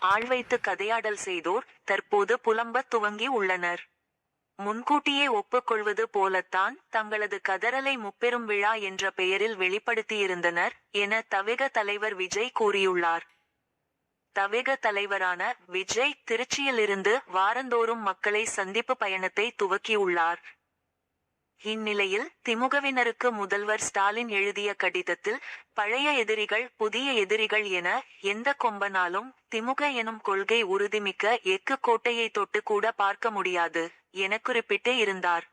ஆள்வைத்து கதையாடல் செய்தோர் தற்போது புலம்பத் துவங்கி உள்ளனர். முன்கூட்டியே ஒப்புக்கொள்வது போலத்தான் தங்களது கதறலை முப்பெரும் விழா என்ற பெயரில் வெளிப்படுத்தியிருந்தனர் என தவிக தலைவர் விஜய் கூறியுள்ளார். தவிக தலைவரான விஜய் திருச்சியிலிருந்து வாரந்தோறும் மக்களை சந்திப்பு பயணத்தை துவக்கியுள்ளார். இந்நிலையில் திமுகவினருக்கு முதல்வர் ஸ்டாலின் எழுதிய கடிதத்தில் பழைய எதிரிகள் புதிய எதிரிகள் என எந்த கொம்பனாலும் திமுக எனும் கொள்கை உறுதிமிக்க எஃகு கோட்டையை தொட்டு கூட பார்க்க முடியாது என குறிப்பிட்டு இருந்தார்.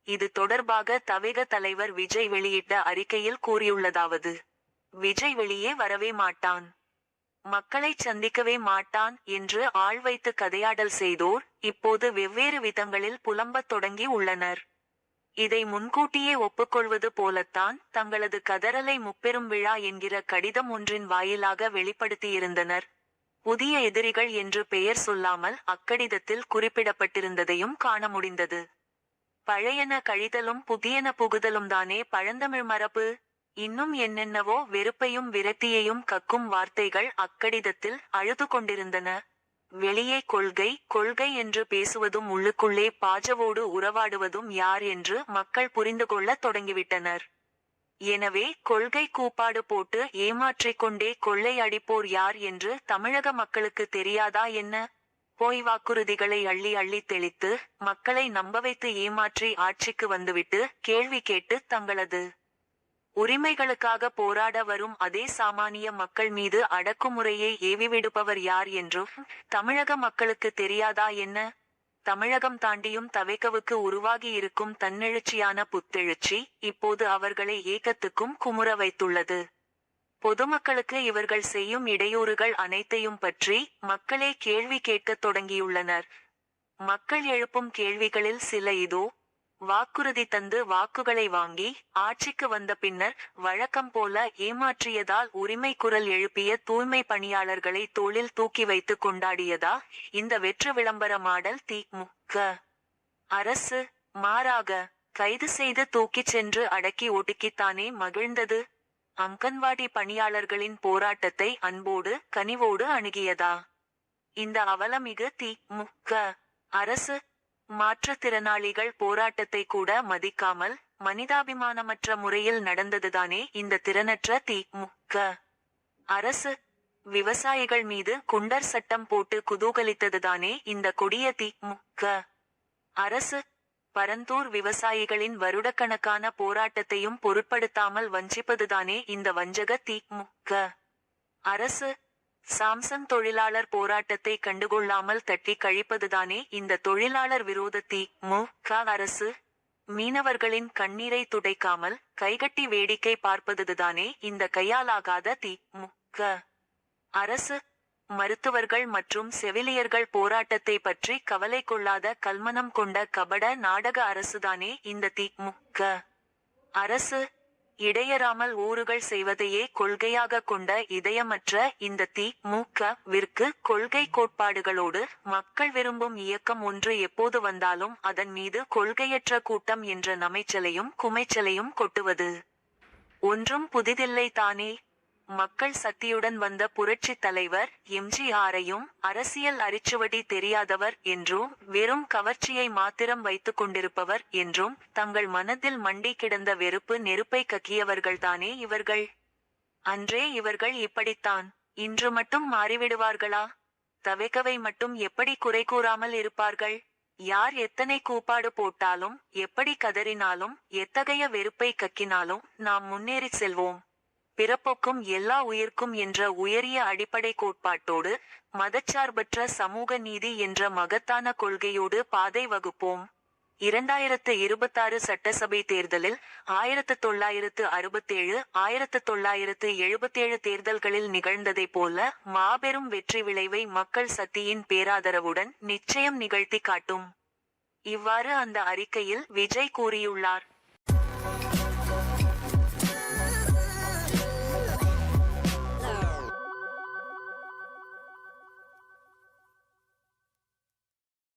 இது தொடர்பாக தவிக தலைவர் விஜய் வெளியிட்ட அறிக்கையில் கூறியுள்ளதாவது: விஜய் வெளியே வரவே மாட்டான், மக்களை சந்திக்கவே மாட்டான் என்று ஆள்வைத்து கதையாடல் செய்தோர் இப்போது வெவ்வேறு விதங்களில் புலம்பத் தொடங்கி உள்ளனர். இதை முன்கூட்டியே ஒப்புக்கொள்வது போலத்தான் தங்களது கதறலை முப்பெரும் விழா என்கிற கடிதம் ஒன்றின் வாயிலாக வெளிப்படுத்தியிருந்தனர். புதிய எதிரிகள் என்று பெயர் சொல்லாமல் அக்கடிதத்தில் குறிப்பிடப்பட்டிருந்ததையும் காண முடிந்தது. பழையன கழிதலும் புதியன புகுதலும் தானே பழந்தமிழ் மரபு. இன்னும் என்னென்னவோ வெறுப்பையும் விரக்தியையும் கக்கும் வார்த்தைகள் அக்கடிதத்தில் அழுது கொண்டிருந்தன. வெளியே கொள்கை கொள்கை என்று பேசுவதும் உள்ளுக்குள்ளே பாஜவோடு உறவாடுவதும் யார் என்று மக்கள் புரிந்து கொள்ள தொடங்கிவிட்டனர். எனவே கொள்கை கூப்பாடு போட்டு ஏமாற்றிக் கொண்டே கொள்ளை அடிப்போர் யார் என்று தமிழக மக்களுக்கு தெரியாதா என்ன? போய் வாக்குறுதிகளை அள்ளி அள்ளி தெளித்து மக்களை நம்ப வைத்து ஏமாற்றி ஆட்சிக்கு வந்துவிட்டு கேள்வி கேட்டு தங்களது உரிமைகளுக்காக போராட வரும் அதே சாமானிய மக்கள் மீது அடக்குமுறையை ஏவிவிடுபவர் யார் என்றும் தமிழக மக்களுக்கு தெரியாதா என்ன? தமிழகம் தாண்டியும் தவிகவுக்கு உருவாகி இருக்கும் தன்னெழுச்சியான புத்தெழுச்சி இப்போது அவர்களை ஏக்கத்துக்கும் குமுற வைத்துள்ளது. பொதுமக்களுக்கு இவர்கள் செய்யும் இடையூறுகள் அனைத்தையும் பற்றி மக்களே கேள்வி கேட்கத் தொடங்கியுள்ளனர். மக்கள் எழுப்பும் கேள்விகளில் சில இதோ: வாக்குறுதி தந்து வாக்குகளை வாங்கி ஆட்சிக்கு வந்த பின்னர் வழக்கம் போல ஏமாற்றியதால் உரிமை குரல் எழுப்பிய தூய்மை பணியாளர்களை தோளில் தூக்கி வைத்து கொண்டாடியதா இந்த வெற்று விளம்பர மாடல் தி.மு.க. அரசு? மாறாக கைது செய்து தூக்கிச் சென்று அடக்கி ஒடுக்கித்தானே மகிழ்ந்தது. அங்கன்வாடி பணியாளர்களின் போராட்டத்தை அன்போடு கனிவோடு அணுகியதா இந்த அவலமிகு தி.மு.க. அரசு? மாற்றுத்திறனாளிகள் போராட்டத்தை கூட மதிக்காமல் மனிதாபிமானமற்ற முறையில் நடந்ததுதானே இந்த திறனற்ற தி.மு.க. அரசு? விவசாயிகள் மீது குண்டர் சட்டம் போட்டு குதூகலித்ததுதானே இந்த கொடிய தி.மு.க. அரசு? பரந்தூர் விவசாயிகளின் வருடக்கணக்கான போராட்டத்தையும் பொருட்படுத்தாமல் வஞ்சிப்பதுதானே இந்த வஞ்சக தி.மு.க. அரசு? சாம்சங் தொழிலாளர் போராட்டத்தை கண்டுகொள்ளாமல் தட்டி கழிப்பதுதானே இந்த தொழிலாளர் விரோத தி.மு.க. அரசு? மீனவர்களின் கண்ணீரை துடைக்காமல் கைகட்டி வேடிக்கை பார்ப்பதுதானே இந்த கையாலாகாத தி.மு.க. அரசு? மருத்துவர்கள் மற்றும் செவிலியர்கள் போராட்டத்தை பற்றி கவலை கொள்ளாத கல்மனம் கொண்ட கபட நாடக அரசுதானே இந்த தி.மு.க. அரசு? இடையறாமல் ஊறுகள் செய்வதையே கொள்கையாக கொண்ட இதயமற்ற இந்த தி.மு.க.விற்கு கொள்கை கோட்பாடுகளோடு மக்கள் விரும்பும் இயக்கம் ஒன்று எப்போது வந்தாலும் அதன் மீது கொள்கையற்ற கூட்டம் என்ற நமைச்சலையும் குமைச்சலையும் கொட்டுவது ஒன்றும் புதிதில்லை தானே. மக்கள் சக்தியுடன் வந்த புரட்சித் தலைவர் எம்.ஜி.ஆரையும் அரசியல் அரிச்சுவடி தெரியாதவர் என்றும் வெறும் கவர்ச்சியை மாத்திரம் வைத்துக் கொண்டிருப்பவர் என்றும் தங்கள் மனதில் மண்டி கிடந்த வெறுப்பு நெருப்பை கக்கியவர்கள்தானே இவர்கள். அன்றே இவர்கள் இப்படித்தான். இன்று மட்டும் மாறிவிடுவார்களா? தவிகவை மட்டும் எப்படி குறை கூறாமல் இருப்பார்கள்? யார் எத்தனை கூப்பாடு போட்டாலும் எப்படி கதறினாலும் எத்தகைய வெறுப்பை கக்கினாலும் நாம் முன்னேறிச் செல்வோம். பிறப்போக்கும் எல்லா உயிர்க்கும் என்ற உயரிய அடிப்படை கோட்பாட்டோடு மதச்சார்பற்ற சமூக நீதி என்ற மகத்தான கொள்கையோடு பாதை வகுப்போம். 2026 சட்டசபை தேர்தலில் 1967 1977 தேர்தல்களில் நிகழ்ந்ததை போல மாபெரும் வெற்றி விளைவை மக்கள் சக்தியின் பேராதரவுடன் நிச்சயம் நிகழ்த்தி காட்டும். இவ்வாறு அந்த அறிக்கையில் விஜய் கூறியுள்ளார்.